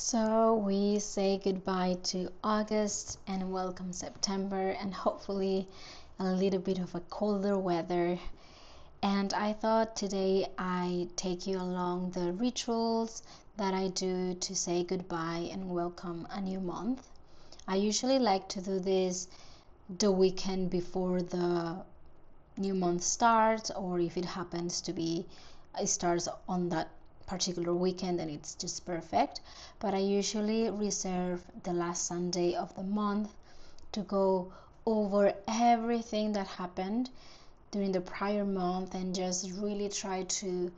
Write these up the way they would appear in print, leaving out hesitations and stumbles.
So we say goodbye to August and welcome September and hopefully a little bit of a colder weather. And I thought today I take you along the rituals that I do to say goodbye and welcome a new month. I usually like to do this the weekend before the new month starts, or if it happens to be it starts on that particular weekend, and it's just perfect. But I usually reserve the last Sunday of the month to go over everything that happened during the prior month and just really try to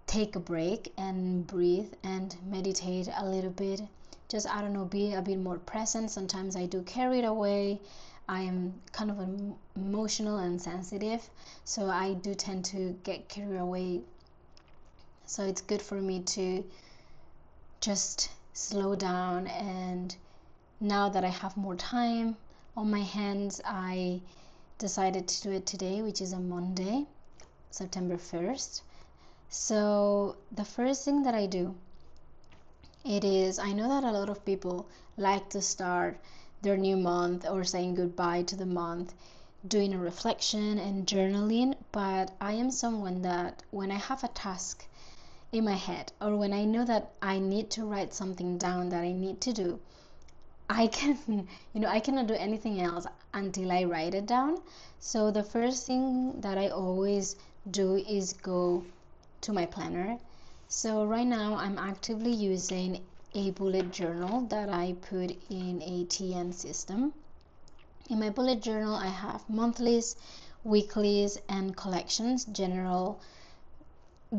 take a break and breathe and meditate a little bit. Just, I don't know, be a bit more present. Sometimes I do carry it away. I am kind of emotional and sensitive, so I do tend to get carried away. So it's good for me to just slow down, and now that I have more time on my hands, I decided to do it today, which is a Monday, September 1st. So the first thing that I do, I know that a lot of people like to start their new month or saying goodbye to the month doing a reflection and journaling, but I am someone that when I have a task in my head, or when I know that I need to write something down that I need to do, I cannot do anything else until I write it down. So the first thing that I always do is go to my planner. So right now I'm actively using a bullet journal that I put in a TN system. In my bullet journal I have monthlies, weeklies, and collections, general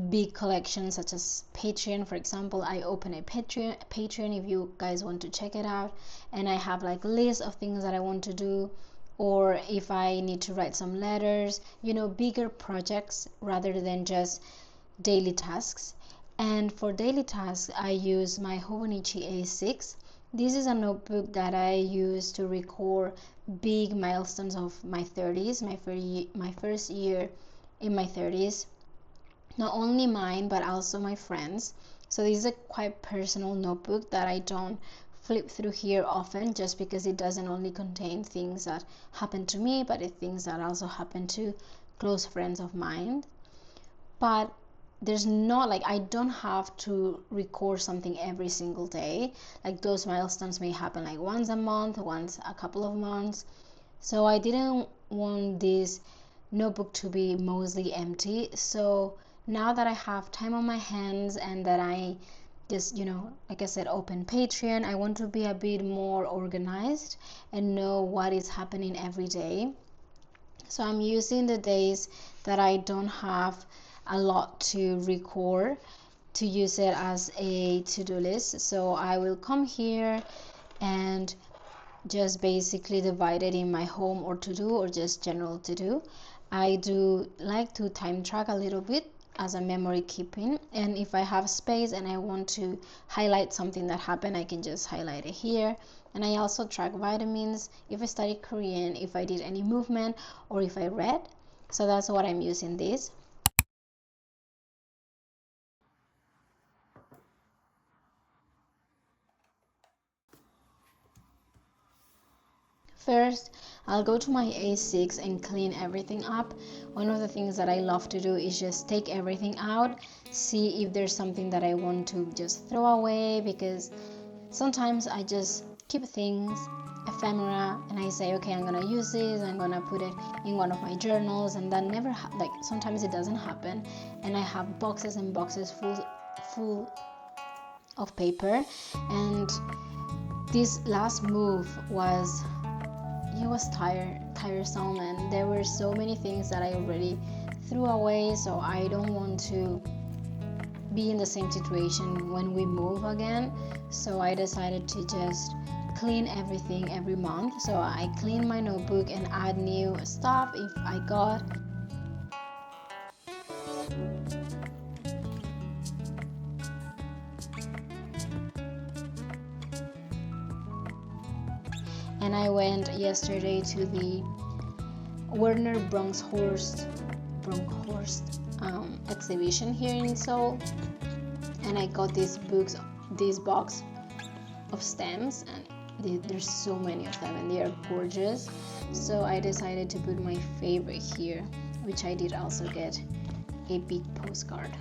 big collections such as Patreon. For example, I open a Patreon if you guys want to check it out, and I have like lists of things that I want to do, or if I need to write some letters, bigger projects rather than just daily tasks. And for daily tasks I use my Hobonichi A6. This is a notebook that I use to record big milestones of my 30s, my first year in my 30s, not only mine but also my friends. So this is a quite personal notebook that I don't flip through here often, just because it doesn't only contain things that happen to me, but it's things that also happen to close friends of mine. But there's not like, I don't have to record something every single day. Like, those milestones may happen like once a month, once a couple of months. So I didn't want this notebook to be mostly empty. So now that I have time on my hands and that I just, like I said, open Patreon, I want to be a bit more organized and know what is happening every day. So I'm using the days that I don't have a lot to record to use it as a to-do list. So I will come here and just basically divide it in my home or to-do, or just general to-do. I do like to time track a little bit as a memory keeping, and if I have space and I want to highlight something that happened, I can just highlight it here. And I also track vitamins, if I studied Korean, if I did any movement, or if I read. So that's what I'm using this. First, I'll go to my A6 and clean everything up. One of the things that I love to do is just take everything out, see if there's something that I want to just throw away, because sometimes I just keep things ephemera and I say, okay, I'm gonna use this, I'm gonna put it in one of my journals, and that never sometimes it doesn't happen, and I have boxes and boxes full of paper. And this last move was tiresome, and there were so many things that I already threw away, so I don't want to be in the same situation when we move again. So I decided to just clean everything every month. So I clean my notebook and add new stuff if I got. And I went yesterday to the Werner Bronkhorst exhibition here in Seoul, and I got these this box of stamps, and there's so many of them and they are gorgeous. So I decided to put my favorite here, which I did also get a big postcard.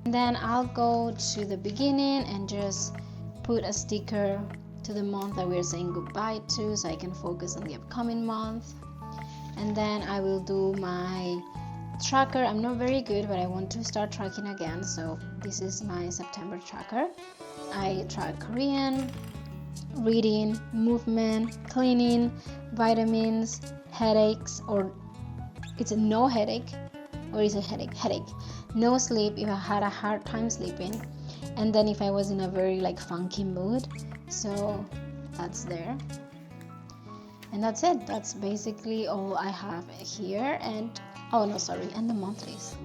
Then I'll go to the beginning and just put a sticker to the month that we're saying goodbye to, so I can focus on the upcoming month. And then I will do my tracker. I'm not very good, but I want to start tracking again, so this is my September tracker. I track Korean, reading, movement, cleaning, vitamins, headaches, or it's a no headache, or is a headache, no sleep if I had a hard time sleeping, and then if I was in a very like funky mood. So that's there, and that's it. That's basically all I have here. And oh no, sorry, and the monthlies.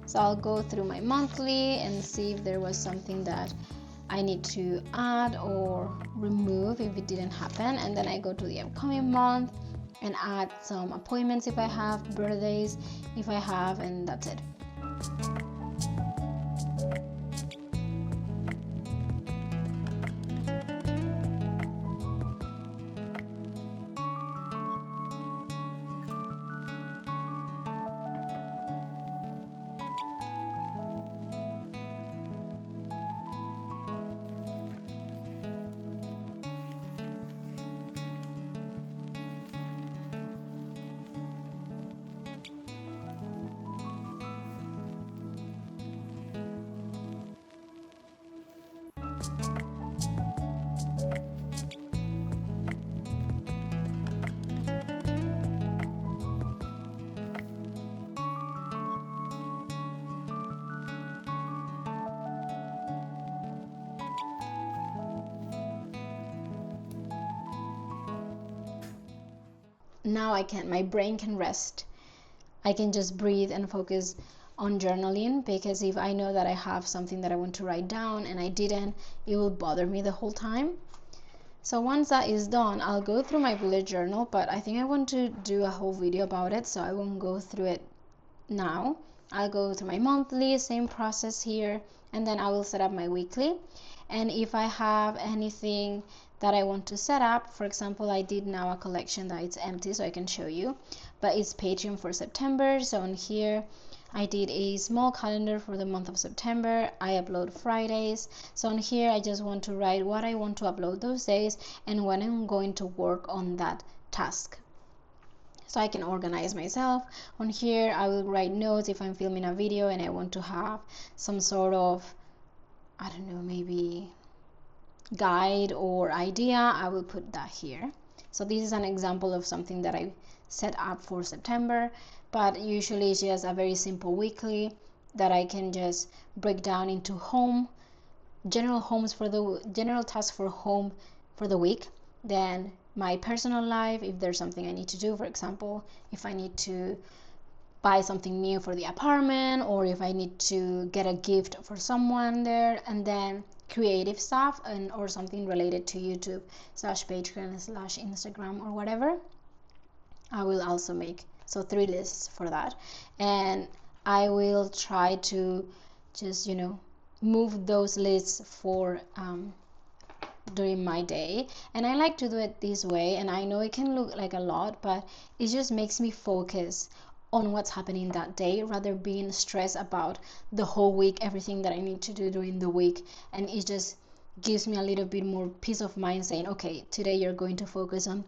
So I'll go through my monthly and see if there was something that I need to add or remove if it didn't happen, and then I go to the upcoming month and add some appointments if I have, birthdays if I have, and that's it. Now my brain can rest. I can just breathe and focus on journaling, because if I know that I have something that I want to write down and I didn't, it will bother me the whole time. So once that is done, I'll go through my bullet journal, but I think I want to do a whole video about it, so I won't go through it now. I'll go through my monthly, same process here, and then I will set up my weekly. And if I have anything that I want to set up, for example, I did now a collection that it's empty, so I can show you, but it's Patreon for September. So on here I did a small calendar for the month of September. I upload Fridays, so on here I just want to write what I want to upload those days and when I'm going to work on that task, so I can organize myself. On here I will write notes if I'm filming a video and I want to have some sort of, I don't know, maybe guide or idea, I will put that here. So this is an example of something that I set up for September, but usually it's just a very simple weekly that I can just break down into general tasks for home for the week, then my personal life, if there's something I need to do, for example, if I need to buy something new for the apartment, or if I need to get a gift for someone there, and then creative stuff or something related to YouTube / Patreon / Instagram or whatever. I will also make 3 lists for that, and I will try to just move those lists for during my day, and I like to do it this way. And I know it can look like a lot, but it just makes me focus on what's happening that day rather being stressed about the whole week, everything that I need to do during the week. And it just gives me a little bit more peace of mind saying, okay, today you're going to focus on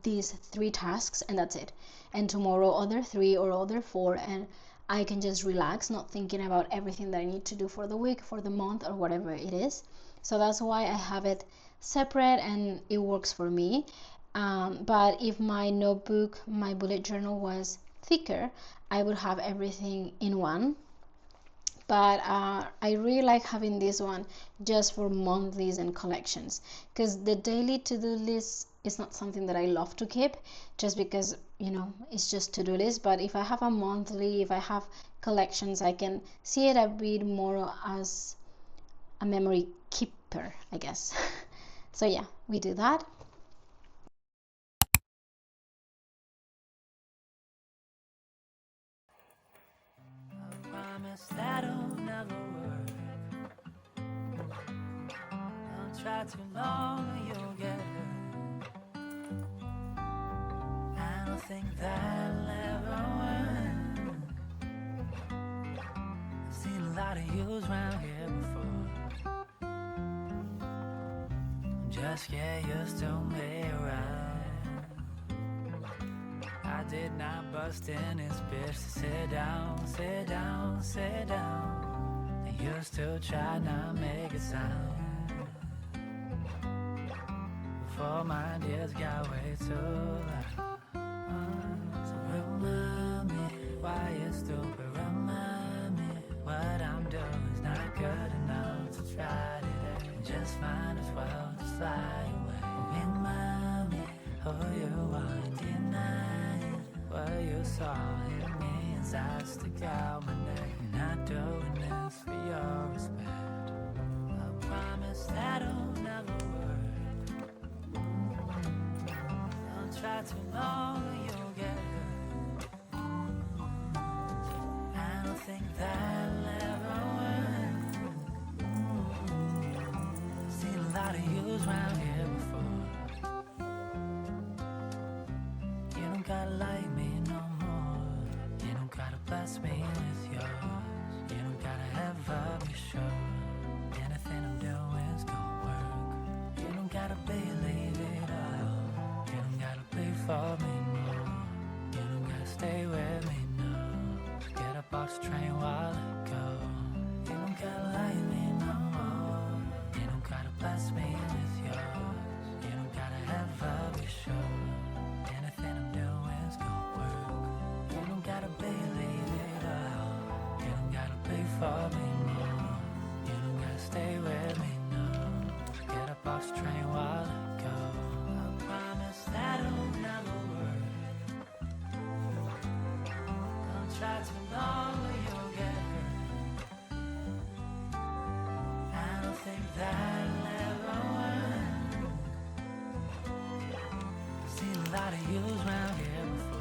these 3 tasks and that's it, and tomorrow other 3 or other 4, and I can just relax, not thinking about everything that I need to do for the week, for the month, or whatever it is. So that's why I have it separate and it works for me. But if my notebook, my bullet journal was thicker, I would have everything in one. But I really like having this one just for monthlies and collections, because the daily to-do list is not something that I love to keep, just because, you know, it's just to-do list. But if I have a monthly, if I have collections, I can see it a bit more as a memory keeper, I guess. So yeah, we do that. I promise that'll never work. Don't try too long or you'll get hurt. I don't think that'll ever work. I've seen a lot of yous round here before. Just get used to me, right? I did not bust in this bitch to sit down, sit down, sit down. I used to try not make a sound before my ideas got way too loud. So remind me why you're stupid. Remind me what I'm doing is not good enough to try today. Just might as well just fly away. Remind me who you are and deny what you saw in me as I stick out my neck. I'm not doing this for your respect. I promise that'll never work. Don't try too long or you'll get hurt. I don't think that'll ever work. Seen a lot of yous round here before. You don't gotta like me no more. You don't gotta bless me with yours. You don't gotta ever be sure anything I'm doing is gonna work. You don't gotta believe it all. You don't gotta plead for me more. You don't gotta stay with me, no. Just get up off the train while I go. You don't gotta like me no more. You don't gotta bless me with yours. You don't gotta ever be sure anything I'm doing is gonna work. You don't gotta believe it all. You don't gotta plead for me more. You don't gotta stay with me, no. Just get up off the train while I go. I promise that'll never work. Don't try too long or you'll get hurt. I don't think that'll ever work. I've seen a lot of yous round here before.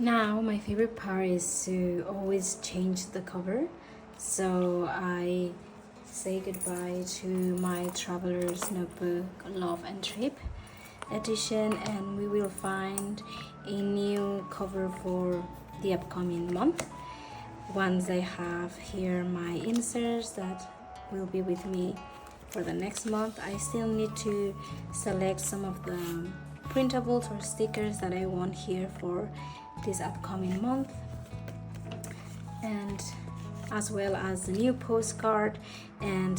Now my favorite part is to always change the cover, so I say goodbye to my traveler's notebook Love and Trip edition, and we will find a new cover for the upcoming month. Once I have here my inserts that will be with me for the next month, I still need to select some of the printables or stickers that I want here for this upcoming month, and as well as the new postcard. And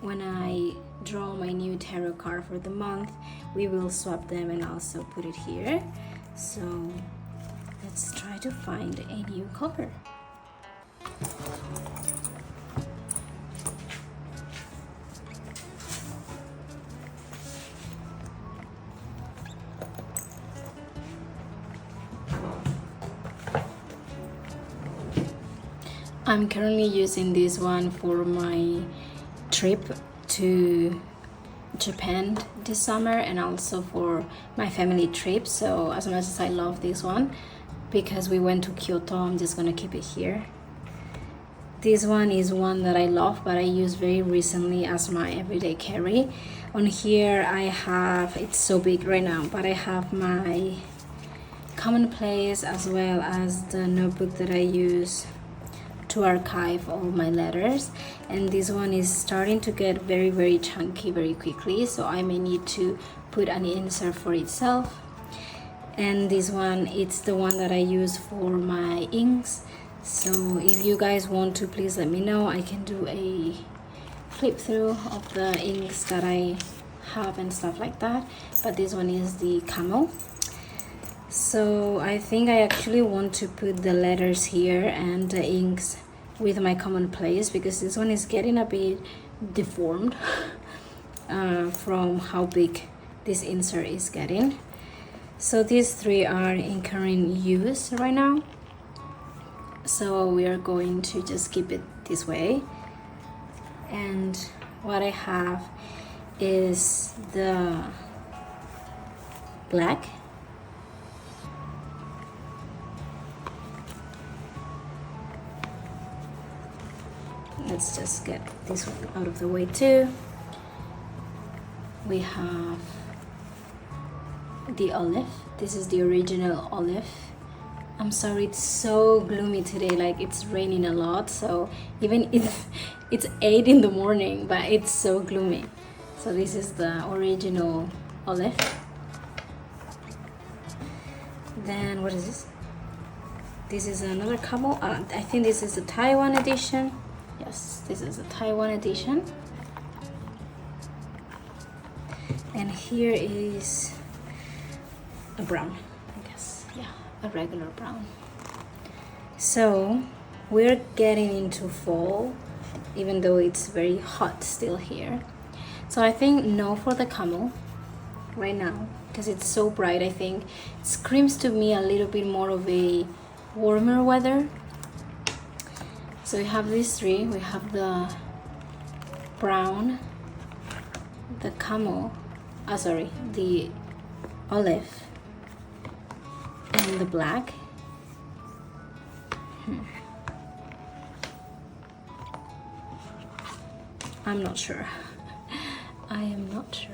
when I draw my new tarot card for the month, we will swap them and also put it here. So let's try to find a new cover. I'm currently using this one for my trip to Japan this summer, and also for my family trip. So as much as I love this one, because we went to Kyoto, I'm just gonna keep it here. This one is one that I love, but I use very recently as my everyday carry. On here I have, it's so big right now, but I have my commonplace as well as the notebook that I use to archive all my letters. And this one is starting to get very chunky very quickly, so I may need to put an insert for itself. And this one, it's the one that I use for my inks. So if you guys want to, please let me know. I can do a flip through of the inks that I have and stuff like that. But this one is the camel. So I think I actually want to put the letters here and the inks with my commonplace, because this one is getting a bit deformed from how big this insert is getting. So these three are in current use right now, so we are going to just keep it this way. And what I have is the black, let's just get this one out of the way too. We have the olive. This is the original olive. I'm sorry, it's so gloomy today, like it's raining a lot, so even if it's 8 in the morning, but it's so gloomy. So this is the original olive. Then what is this? This is another camel. I think this is the Taiwan edition. Yes, this is a Taiwan edition. And here is a brown, I guess. Yeah, a regular brown. So we're getting into fall, even though it's very hot still here. So I think no for the camel right now, because it's so bright. I think it screams to me a little bit more of a warmer weather. So we have these three. We have the brown, the camel, the olive, and the black. I'm not sure. I am not sure.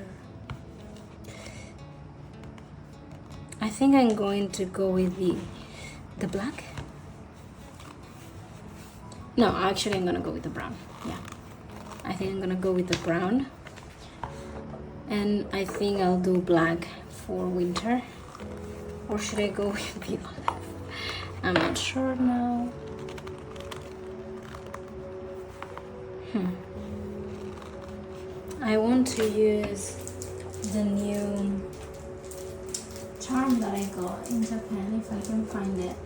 I think I'm going to go with the black. No, actually I'm gonna go with the brown. Yeah, I think I'm gonna go with the brown, and I think I'll do black for winter. Or should I go with the olive? I'm not sure now. I want to use the new charm that I got in Japan if I can find it.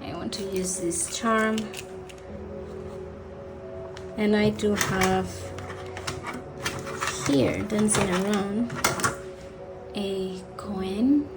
I want to use this charm, and I do have here dancing around a coin.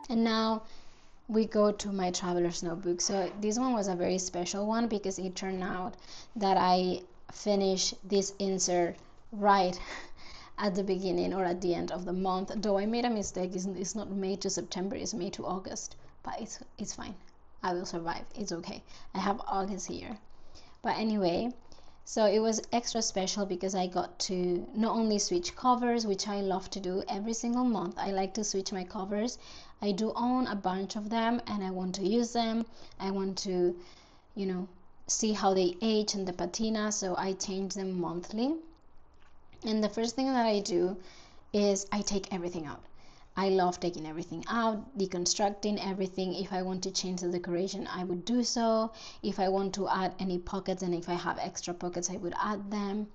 And now we go to my traveler's notebook. So this one was a very special one because it turned out that I finished this insert right at the beginning or at the end of the month. Though I made a mistake, it's not May to September, it's May to August, but it's fine. I will survive. It's okay. I have August here. But anyway, so it was extra special because I got to not only switch covers, which I love to do every single month. I like to switch my covers. I do own a bunch of them and I want to use them. I want to, see how they age and the patina, so I change them monthly. And the first thing that I do is I take everything out. I love taking everything out, deconstructing everything. If I want to change the decoration, I would do so. If I want to add any pockets and if I have extra pockets, I would add them.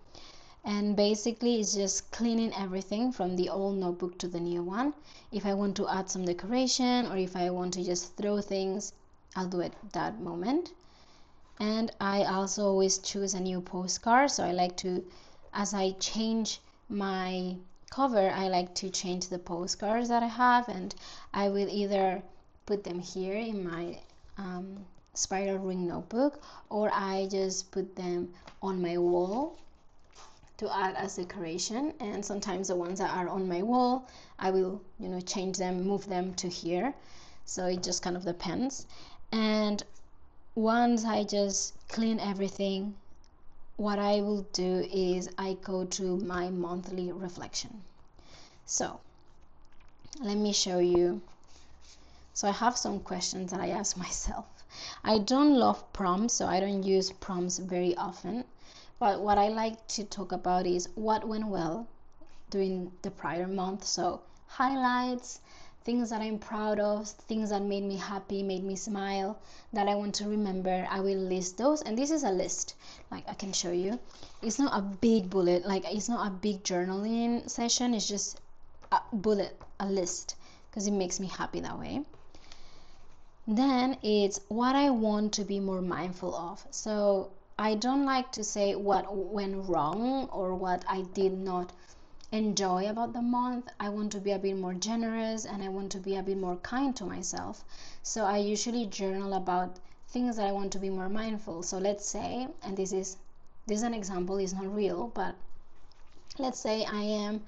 And basically it's just cleaning everything from the old notebook to the new one. If I want to add some decoration or if I want to just throw things, I'll do it that moment. And I also always choose a new postcard, so I like to, as I change my cover, I like to change the postcards that I have, and I will either put them here in my spiral ring notebook, or I just put them on my wall to add as decoration. And sometimes the ones that are on my wall, I will change them, move them to here, so it just kind of depends. And once I just clean everything, what I will do is I go to my monthly reflection. So let me show you. So I have some questions that I ask myself. I don't love prompts, so I don't use prompts very often, but what I like to talk about is what went well during the prior month. So highlights, things that I'm proud of, things that made me happy, made me smile, that I want to remember. I will list those, and this is a list, like I can show you. It's not a big bullet, like it's not a big journaling session, it's just a bullet, a list, because it makes me happy that way. Then it's what I want to be more mindful of. So I don't like to say what went wrong or what I did not enjoy about the month. I want to be a bit more generous and I want to be a bit more kind to myself. So I usually journal about things that I want to be more mindful. So let's say, and this is an example, it's not real, but let's say I am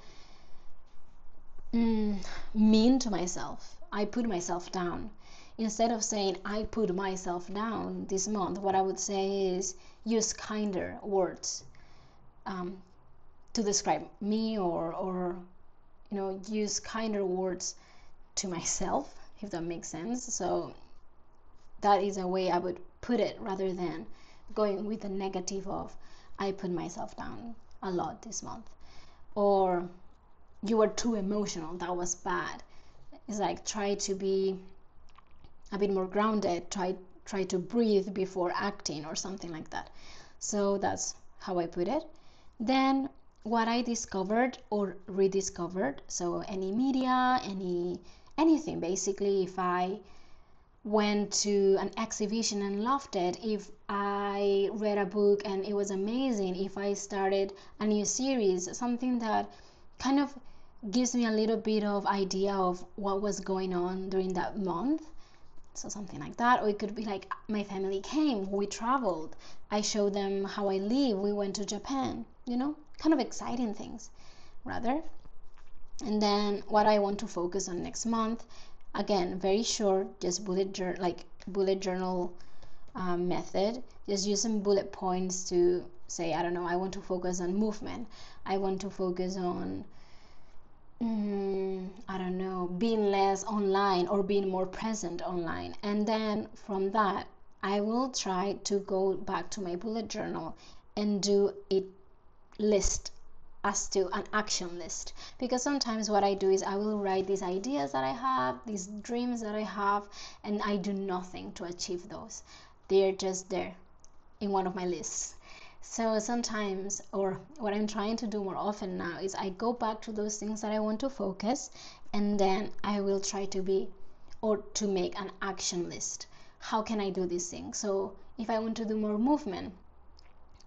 mean to myself. I put myself down. Instead of saying I put myself down this month, what I would say is use kinder words to describe me, or use kinder words to myself, if that makes sense. So that is a way I would put it, rather than going with the negative of I put myself down a lot this month, or you were too emotional, that was bad. It's like try to be a bit more grounded, try to breathe before acting or something like that. So that's how I put it. Then what I discovered or rediscovered, so any media, anything basically. If I went to an exhibition and loved it, if I read a book and it was amazing, if I started a new series, something that kind of gives me a little bit of idea of what was going on during that month. So something like that. Or it could be like my family came, we traveled, I showed them how I live, we went to Japan, kind of exciting things rather. And then what I want to focus on next month, again, very short, just bullet journal method. Just use some bullet points to say, I don't know, I want to focus on movement, I want to focus on I don't know, being less online or being more present online. And then from that, I will try to go back to my bullet journal and do a list, as to an action list. Because sometimes what I do is I will write these ideas that I have, these dreams that I have, and I do nothing to achieve those. They're just there in one of my lists. So sometimes, or what I'm trying to do more often now, is I go back to those things that I want to focus, and then I will try to be, or to make an action list. How can I do this thing? So if I want to do more movement,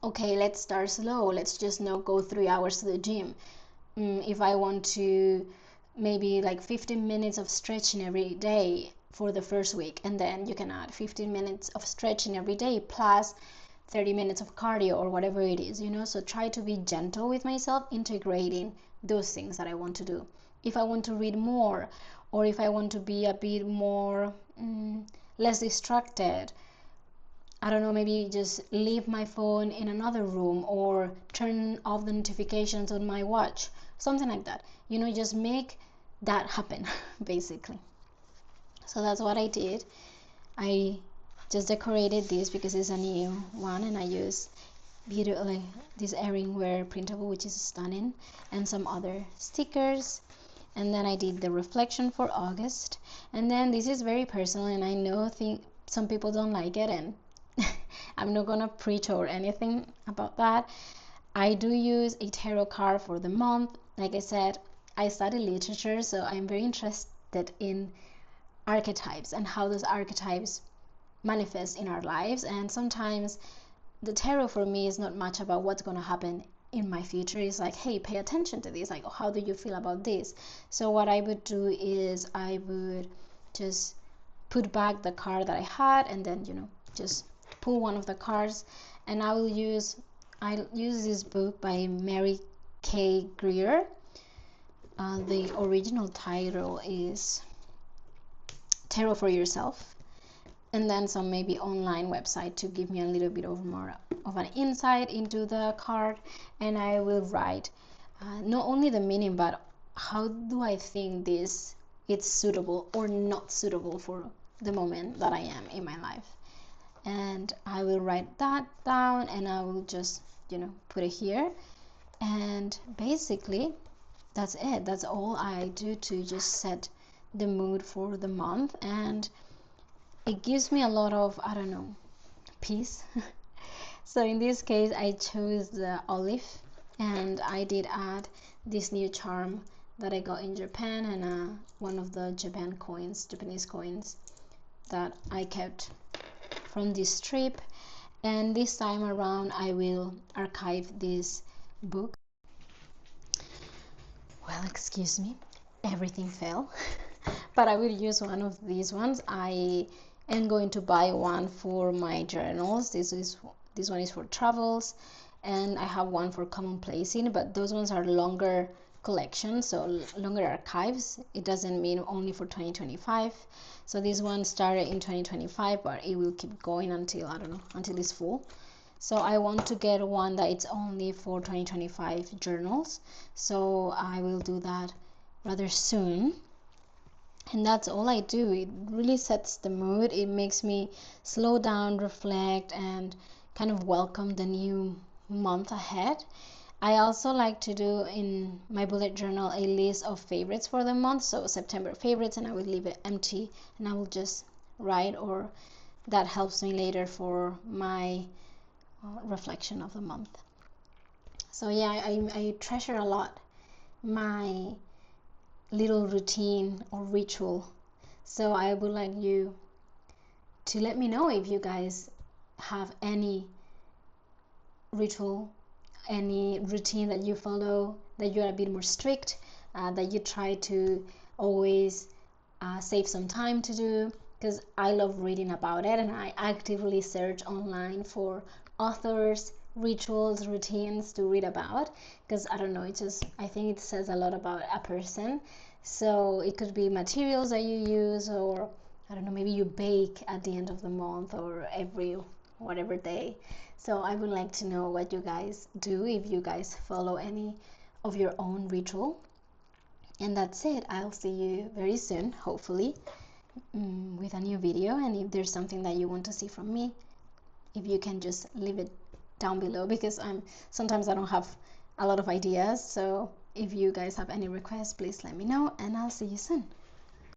okay, let's start slow. Let's just not go 3 hours to the gym. If I want to maybe like 15 minutes of stretching every day, for the first week, and then you can add 15 minutes of stretching every day plus 30 minutes of cardio or whatever it is, you know. So try to be gentle with myself, integrating those things that I want to do. If I want to read more, or if I want to be a bit more less distracted, I don't know, maybe just leave my phone in another room or turn off the notifications on my watch, something like that, you know, just make that happen basically. So that's what I did. I just decorated this because it's a new one, and I use beautifully this earringware printable, which is stunning, and some other stickers. And then I did the reflection for August, and then this is very personal, and I know some people don't like it, and I'm not gonna preach or anything about that. I do use a tarot card for the month. Like I said, I study literature, so I'm very interested in archetypes and how those archetypes manifest in our lives. And sometimes the tarot for me is not much about what's going to happen in my future. It's like, hey, pay attention to this, like, how do you feel about this? So what I would do is I would just put back the card that I had, and then, you know, just pull one of the cards, and I'll use this book by Mary K. Greer. The original title is Tarot for Yourself, and then some maybe online website to give me a little bit of more of an insight into the card. And I will write not only the meaning, but how do I think this it's suitable or not suitable for the moment that I am in my life. And I will write that down, and I will just, you know, put it here. And basically that's it. That's all I do to just set the mood for the month, and it gives me a lot of, I don't know, peace. So in this case I chose the olive, and I did add this new charm that I got in Japan, and one of the Japanese coins that I kept from this trip. And this time around I will archive this book. Well, excuse me, everything fell. But I will use one of these ones. I am going to buy one for my journals. This one is for travels, and I have one for commonplacing, but those ones are longer collections, so longer archives. It doesn't mean only for 2025. So this one started in 2025, but it will keep going until, I don't know, until it's full. So I want to get one that it's only for 2025 journals, so I will do that rather soon. And that's all I do. It really sets the mood. It makes me slow down, reflect, and kind of welcome the new month ahead. I also like to do in my bullet journal a list of favorites for the month, so September favorites, and I will leave it empty, and I will just write, or that helps me later for my reflection of the month. So yeah, I treasure a lot my little routine or ritual. So I would like you to let me know if you guys have any ritual, any routine that you follow, that you're a bit more strict, that you try to always save some time to do, because I love reading about it, and I actively search online for authors, rituals, routines to read about, because I don't know, it just, I think it says a lot about a person. So it could be materials that you use, or I don't know, maybe you bake at the end of the month or every whatever day. So I would like to know what you guys do, if you guys follow any of your own ritual. And that's it. I'll see you very soon, hopefully, with a new video. And if there's something that you want to see from me, if you can just leave it down below, because sometimes I don't have a lot of ideas. So if you guys have any requests, please let me know, and I'll see you soon.